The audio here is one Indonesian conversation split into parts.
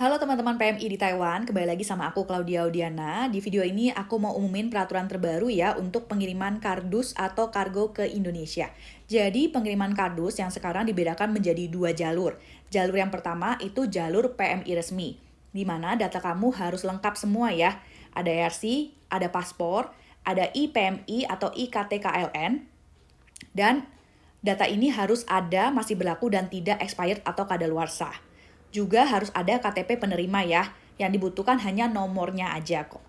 Halo teman-teman PMI di Taiwan, kembali lagi sama aku Claudia Audiana. Di video ini aku mau umumin peraturan terbaru ya untuk pengiriman kardus atau kargo ke Indonesia. Jadi pengiriman kardus yang sekarang dibedakan menjadi dua jalur. Jalur yang pertama itu jalur PMI resmi, di mana data kamu harus lengkap semua ya. Ada RC, ada paspor, ada IPMI atau IKTKLN, dan data ini harus ada, masih berlaku dan tidak expired atau kadaluarsa. Juga harus ada KTP penerima ya, yang dibutuhkan hanya nomornya aja kok.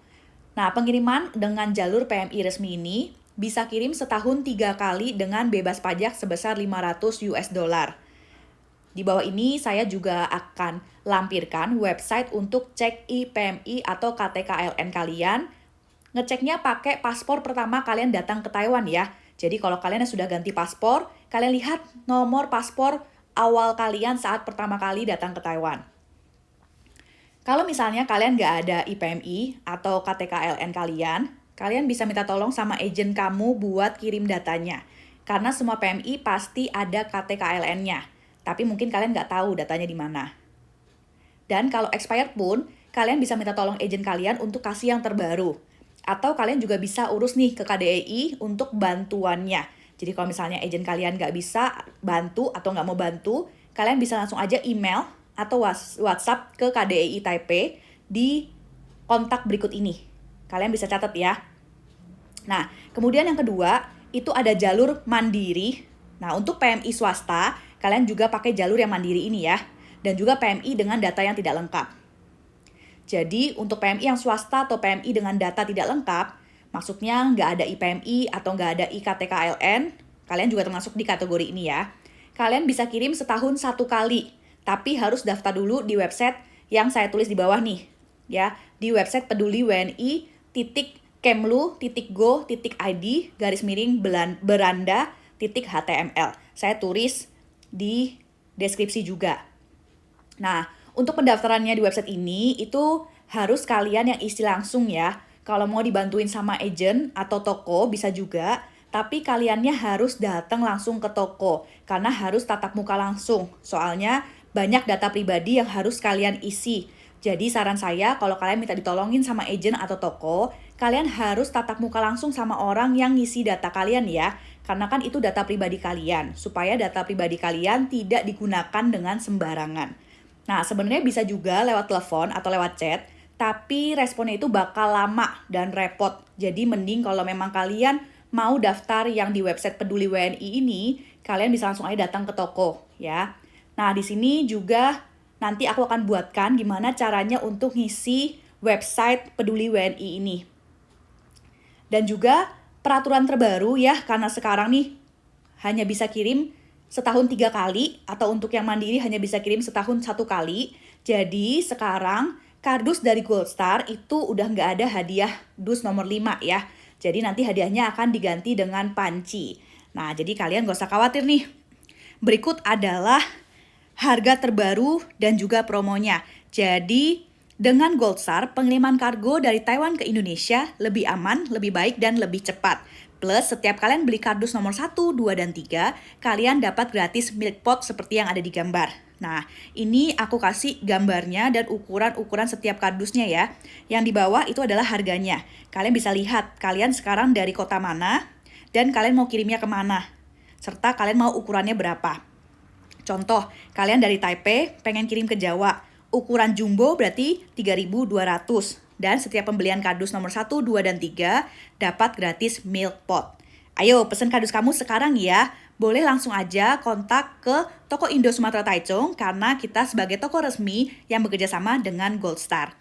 Nah, pengiriman dengan jalur PMI resmi ini bisa kirim setahun 3 kali dengan bebas pajak sebesar 500 US dollar. Di bawah ini saya juga akan lampirkan website untuk cek IPMI atau KTKLN kalian. Ngeceknya pakai paspor pertama kalian datang ke Taiwan ya. Jadi kalau kalian sudah ganti paspor, kalian lihat nomor paspor awal kalian saat pertama kali datang ke Taiwan. Kalau misalnya kalian nggak ada IPMI atau KTKLN kalian bisa minta tolong sama agen kamu buat kirim datanya. Karena semua PMI pasti ada KTKLN-nya. Tapi mungkin kalian nggak tahu datanya di mana. Dan kalau expired pun, kalian bisa minta tolong agen kalian untuk kasih yang terbaru. Atau kalian juga bisa urus nih ke KDEI untuk bantuannya. Jadi kalau misalnya agen kalian nggak bisa bantu atau nggak mau bantu, kalian bisa langsung aja email atau WhatsApp ke KDEI Taipei di kontak berikut ini. Kalian bisa catat ya. Nah, kemudian yang kedua, itu ada jalur mandiri. Nah, untuk PMI swasta, kalian juga pakai jalur yang mandiri ini ya. Dan juga PMI dengan data yang tidak lengkap. Jadi, untuk PMI yang swasta atau PMI dengan data tidak lengkap, maksudnya nggak ada IPMI atau nggak ada IKTKLN, kalian juga termasuk di kategori ini ya. Kalian bisa kirim setahun 1 kali, tapi harus daftar dulu di website yang saya tulis di bawah nih. Ya, di website peduliwni.kemlu.id/beranda.html. Saya tulis di deskripsi juga. Nah, untuk pendaftarannya di website ini, itu harus kalian yang isi langsung ya. Kalau mau dibantuin sama agent atau toko bisa juga, tapi kaliannya harus datang langsung ke toko karena harus tatap muka langsung. Soalnya banyak data pribadi yang harus kalian isi. Jadi saran saya kalau kalian minta ditolongin sama agent atau toko, kalian harus tatap muka langsung sama orang yang ngisi data kalian ya. Karena kan itu data pribadi kalian, supaya data pribadi kalian tidak digunakan dengan sembarangan. Nah, sebenarnya bisa juga lewat telepon atau lewat chat, tapi responnya itu bakal lama dan repot. Jadi mending kalau memang kalian mau daftar yang di website Peduli WNI ini, kalian bisa langsung aja datang ke toko ya. Nah, di sini juga nanti aku akan buatkan gimana caranya untuk ngisi website Peduli WNI ini. Dan juga peraturan terbaru ya, karena sekarang nih hanya bisa kirim setahun 3 kali, atau untuk yang mandiri hanya bisa kirim setahun 1 kali. Jadi sekarang kardus dari Gold Star itu udah nggak ada hadiah dus nomor 5 ya. Jadi nanti hadiahnya akan diganti dengan panci. Nah, jadi kalian gak usah khawatir nih. Berikut adalah harga terbaru dan juga promonya. Jadi, dengan Gold Star, pengiriman kargo dari Taiwan ke Indonesia lebih aman, lebih baik, dan lebih cepat. Plus, setiap kalian beli kardus nomor 1, 2, dan 3, kalian dapat gratis milk pot seperti yang ada di gambar. Nah, ini aku kasih gambarnya dan ukuran-ukuran setiap kardusnya ya. Yang di bawah itu adalah harganya. Kalian bisa lihat, kalian sekarang dari kota mana, dan kalian mau kirimnya kemana. Serta kalian mau ukurannya berapa. Contoh, kalian dari Taipei pengen kirim ke Jawa. Ukuran jumbo berarti 3.200. Dan setiap pembelian kardus nomor 1, 2, dan 3 dapat gratis milk pot. Ayo pesen kardus kamu sekarang ya. Boleh langsung aja kontak ke Toko Indo Sumatera Taichung karena kita sebagai toko resmi yang bekerja sama dengan Gold Star.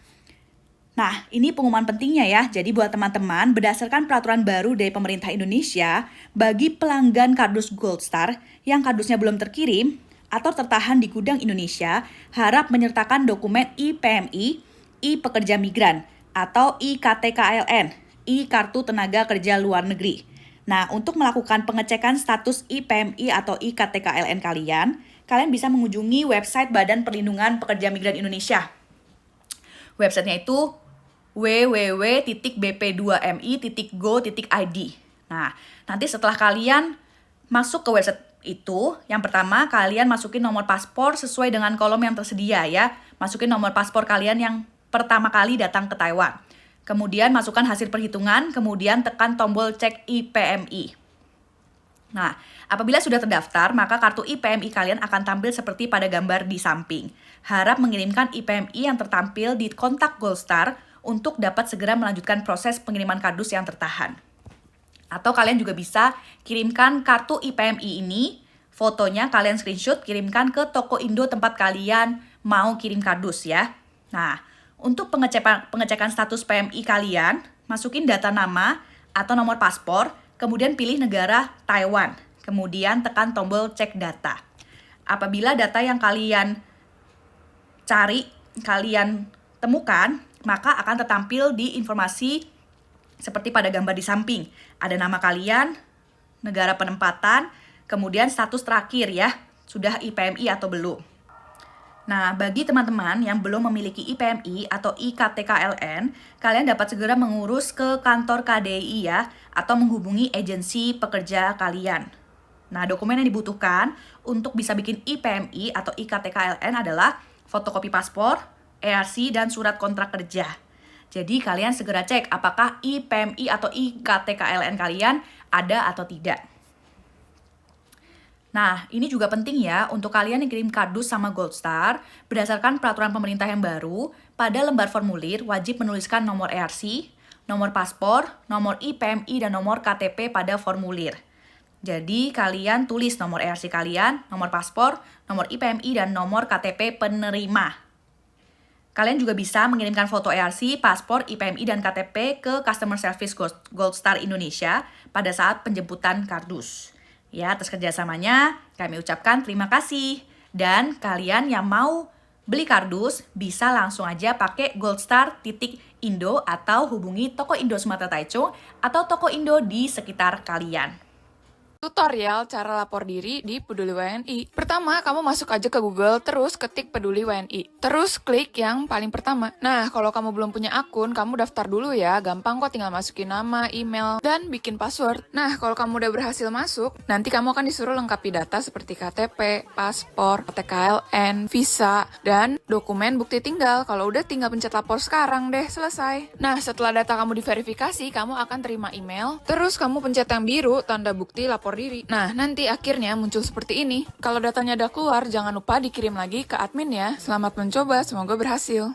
Nah, ini pengumuman pentingnya ya. Jadi buat teman-teman, berdasarkan peraturan baru dari pemerintah Indonesia, bagi pelanggan kardus Gold Star yang kardusnya belum terkirim atau tertahan di gudang Indonesia, harap menyertakan dokumen IPMI, I-Pekerja Migran, atau IKTKLN, I-Kartu Tenaga Kerja Luar Negeri. Nah, untuk melakukan pengecekan status IPMI atau IKTKLN kalian bisa mengunjungi website Badan Perlindungan Pekerja Migran Indonesia. Websitenya itu www.bp2mi.go.id. Nah, nanti setelah kalian masuk ke website itu, yang pertama kalian masukin nomor paspor sesuai dengan kolom yang tersedia ya. masukin nomor paspor kalian yang pertama kali datang ke Taiwan. Kemudian masukkan hasil perhitungan, kemudian tekan tombol cek IPMI. Nah, apabila sudah terdaftar, maka kartu IPMI kalian akan tampil seperti pada gambar di samping. Harap mengirimkan IPMI yang tertampil di kontak Goldstar untuk dapat segera melanjutkan proses pengiriman kardus yang tertahan. Atau kalian juga bisa kirimkan kartu IPMI ini, fotonya kalian screenshot, kirimkan ke toko Indo tempat kalian mau kirim kardus ya. Nah, untuk pengecekan status PMI kalian, masukin data nama atau nomor paspor, kemudian pilih negara Taiwan, kemudian tekan tombol cek data. Apabila data yang kalian cari, kalian temukan, maka akan tertampil di informasi seperti pada gambar di samping. Ada nama kalian, negara penempatan, kemudian status terakhir ya, sudah IPMI atau belum. Nah, bagi teman-teman yang belum memiliki IPMI atau IKTKLN, kalian dapat segera mengurus ke kantor KDI ya, atau menghubungi agensi pekerja kalian. Nah, dokumen yang dibutuhkan untuk bisa bikin IPMI atau IKTKLN adalah fotokopi paspor, ERC, dan surat kontrak kerja. Jadi, kalian segera cek apakah IPMI atau IKTKLN kalian ada atau tidak. Nah, ini juga penting ya untuk kalian yang kirim kardus sama Goldstar, berdasarkan peraturan pemerintah yang baru, pada lembar formulir wajib menuliskan nomor ERC, nomor paspor, nomor IPMI, dan nomor KTP pada formulir. Jadi, kalian tulis nomor ERC kalian, nomor paspor, nomor IPMI, dan nomor KTP penerima. Kalian juga bisa mengirimkan foto ERC, paspor, IPMI, dan KTP ke Customer Service Goldstar Indonesia pada saat penjemputan kardus. Ya, atas kerjasamanya kami ucapkan terima kasih. Dan kalian yang mau beli kardus bisa langsung aja pakai goldstar.indo atau hubungi toko Indo Sumatera Taichung atau toko Indo di sekitar kalian. Tutorial cara lapor diri di Peduli WNI. Pertama, kamu masuk aja ke Google, terus ketik Peduli WNI. Terus klik yang paling pertama. Nah, kalau kamu belum punya akun, kamu daftar dulu ya. Gampang kok, tinggal masukin nama, email, dan bikin password. Nah, kalau kamu udah berhasil masuk, nanti kamu akan disuruh lengkapi data seperti KTP, paspor, TKLN, visa, dan dokumen bukti tinggal. Kalau udah, tinggal pencet lapor sekarang deh, selesai. Nah, setelah data kamu diverifikasi, kamu akan terima email. Terus kamu pencet yang biru, tanda bukti lapor diri. Nah, nanti akhirnya muncul seperti ini. Kalau datanya udah keluar, jangan lupa dikirim lagi ke admin ya. Selamat mencoba, semoga berhasil.